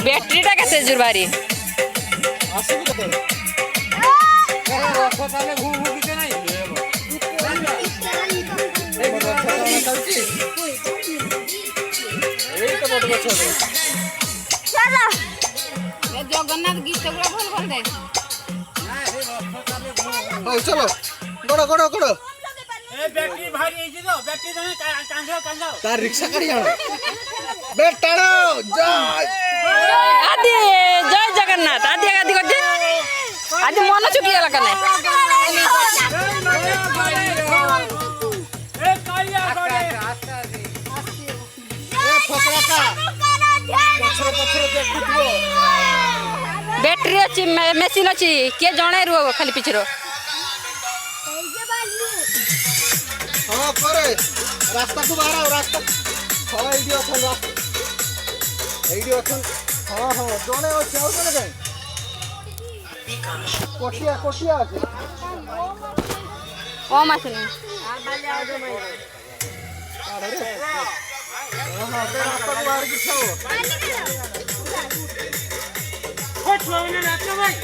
ব্যাটারিটা কেতে জোর বাড়ি জগন্নাথ গীত গুলো ভাল ভাল দেখ চলো গড় গড় গড় बैटरी भारी है तो बैटरी तो कांधो तार रिक्शा करी आनो बेटाड़ो जय आदि जय जगन्नाथ आदि आदि करते आदि मन चुकी गला कने ए कालिया गड़े ए फकरा का पछरो पछरो देखुथबो बैटरी अछि मशीन अछि के जणे रुओ खाली पिछरो हां करे रास्ता को बाहर आओ रास्ता हां एडी अछन रास्ता एडी अछन हां हां जणे अछि आउ जणे काई कोठिया अछि ओ मासने अरे हां ते रास्ता को बाहर की छाओ ओ छोने नाचो भाई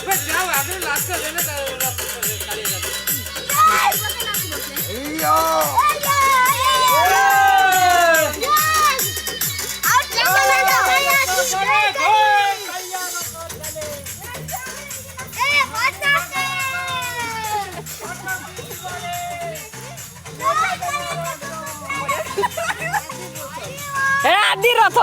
बस जाओ आगे लास्ट कर देना काली जाओ इयो ए आदि रथ